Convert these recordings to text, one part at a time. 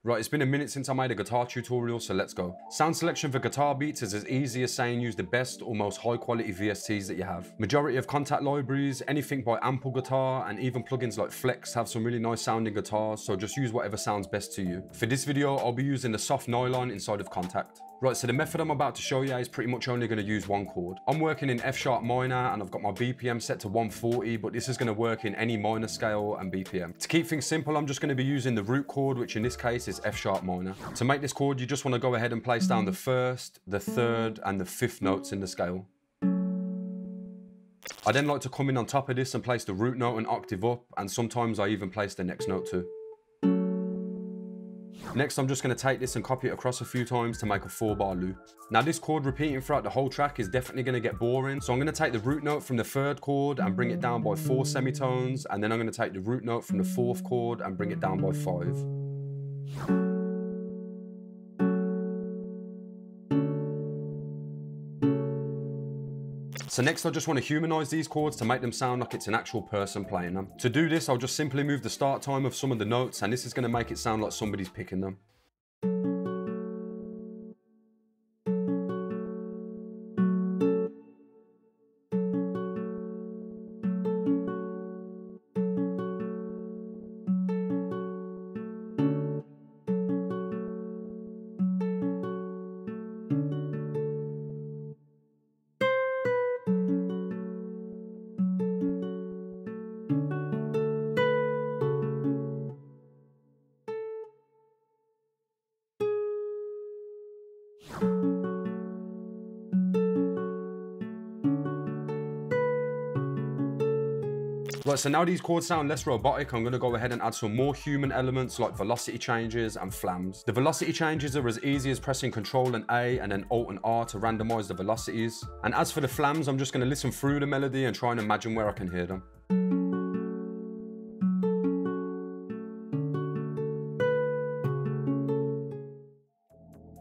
Right, it's been a minute since I made a guitar tutorial, so let's go. Sound selection for guitar beats is as easy as saying use the best or most high quality VSTs that you have. Majority of Kontakt libraries, anything by Ample Guitar, and even plugins like Flex have some really nice sounding guitars, so just use whatever sounds best to you. For this video, I'll be using the soft nylon inside of Kontakt. Right, so the method I'm about to show you is pretty much only going to use one chord. I'm working in F sharp minor and I've got my BPM set to 140, but this is going to work in any minor scale and BPM. To keep things simple, I'm just going to be using the root chord, which in this case is F sharp minor. To make this chord, you just want to go ahead and place down the first, the third, and the fifth notes in the scale. I then like to come in on top of this and place the root note an octave up, and sometimes I even place the next note too. Next, I'm just going to take this and copy it across a few times to make a 4-bar loop. Now this chord repeating throughout the whole track is definitely going to get boring, so I'm going to take the root note from the third chord and bring it down by 4 semitones, and then I'm going to take the root note from the fourth chord and bring it down by 5. So next I just want to humanize these chords to make them sound like it's an actual person playing them. To do this, I'll just simply move the start time of some of the notes, and this is going to make it sound like somebody's picking them. Right, so now these chords sound less robotic, I'm going to go ahead and add some more human elements like velocity changes and flams. The velocity changes are as easy as pressing Ctrl and A and then Alt and R to randomize the velocities. And as for the flams, I'm just going to listen through the melody and try and imagine where I can hear them.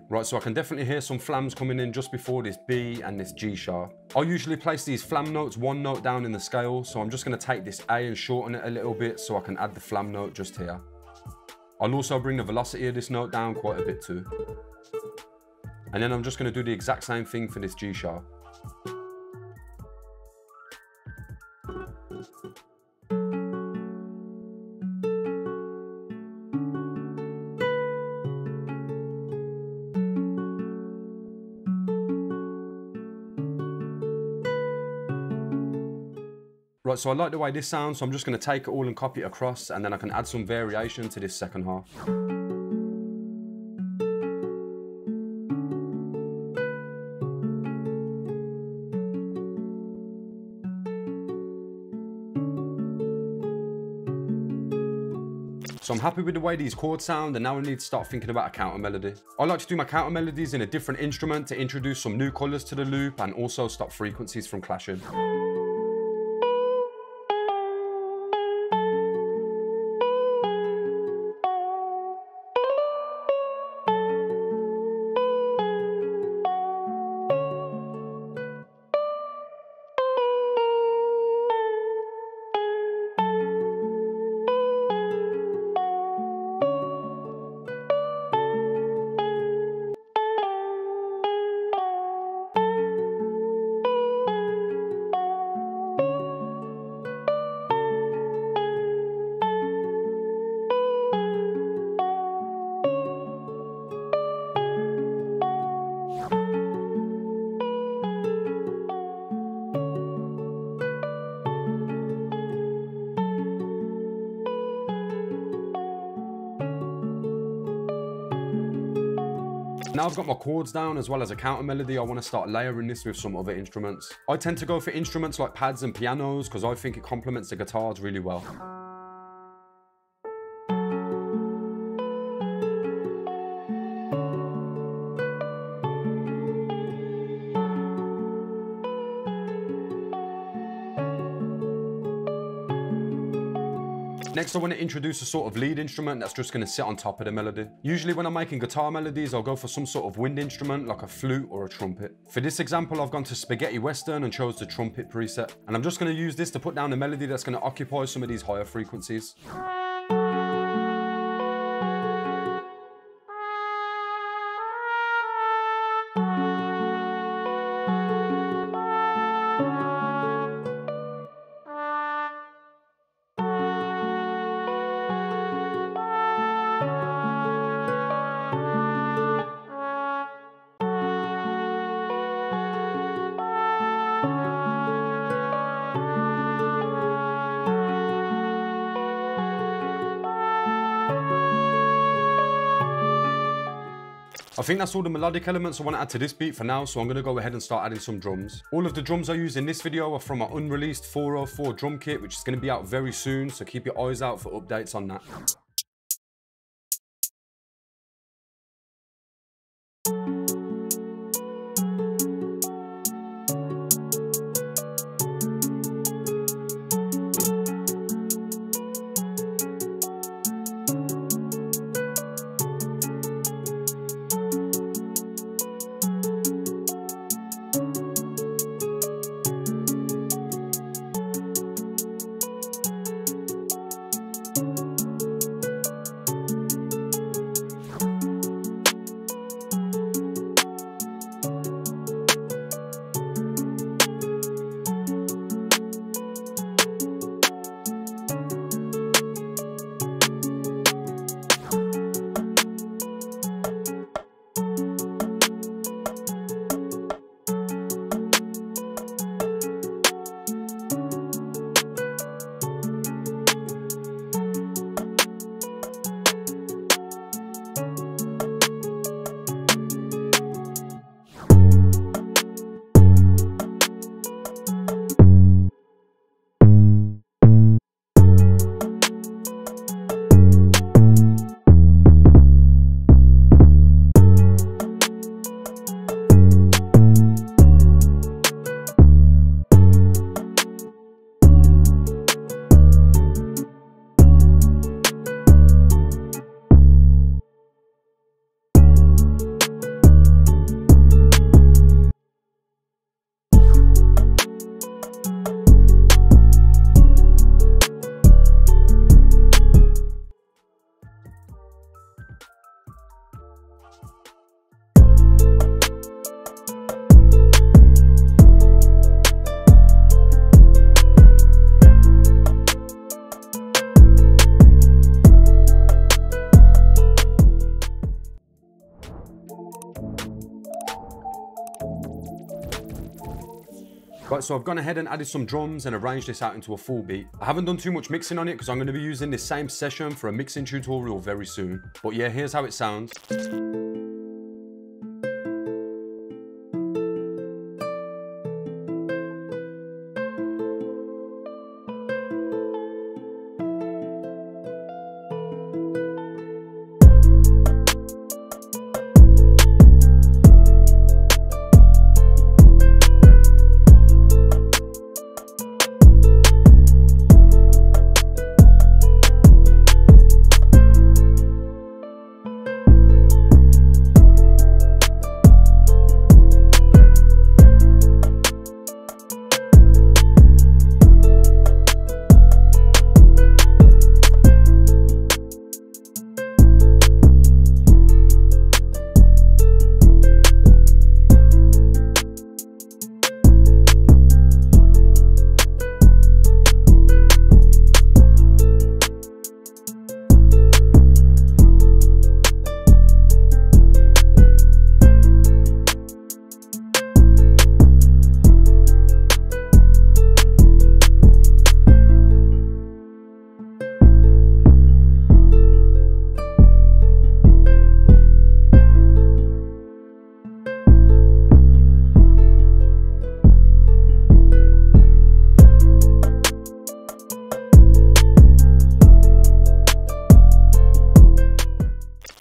Right, so I can definitely hear some flams coming in just before this B and this G sharp. I usually place these flam notes one note down in the scale, so I'm just going to take this A and shorten it a little bit so I can add the flam note just here. I'll also bring the velocity of this note down quite a bit too. And then I'm just going to do the exact same thing for this G sharp. Right, so I like the way this sounds, so I'm just going to take it all and copy it across, and then I can add some variation to this second half. So I'm happy with the way these chords sound, and now I need to start thinking about a counter melody. I like to do my counter melodies in a different instrument to introduce some new colours to the loop and also stop frequencies from clashing. Now I've got my chords down as well as a counter melody, I want to start layering this with some other instruments. I tend to go for instruments like pads and pianos because I think it complements the guitars really well. Next, I want to introduce a sort of lead instrument that's just going to sit on top of the melody. Usually when I'm making guitar melodies, I'll go for some sort of wind instrument like a flute or a trumpet. For this example, I've gone to Spaghetti Western and chose the trumpet preset. And I'm just going to use this to put down a melody that's going to occupy some of these higher frequencies. I think that's all the melodic elements I want to add to this beat for now, so I'm going to go ahead and start adding some drums. All of the drums I use in this video are from my unreleased 404 drum kit, which is going to be out very soon, so keep your eyes out for updates on that. Right, so I've gone ahead and added some drums and arranged this out into a full beat. I haven't done too much mixing on it because I'm going to be using this same session for a mixing tutorial very soon. But yeah, here's how it sounds.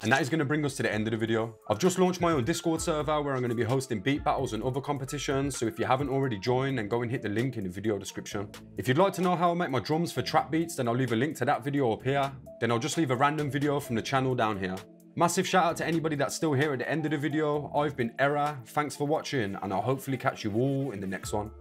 And that is going to bring us to the end of the video. I've just launched my own Discord server where I'm going to be hosting beat battles and other competitions. So if you haven't already joined, then go and hit the link in the video description. If you'd like to know how I make my drums for trap beats, then I'll leave a link to that video up here. Then I'll just leave a random video from the channel down here. Massive shout out to anybody that's still here at the end of the video. I've been Era. Thanks for watching, and I'll hopefully catch you all in the next one.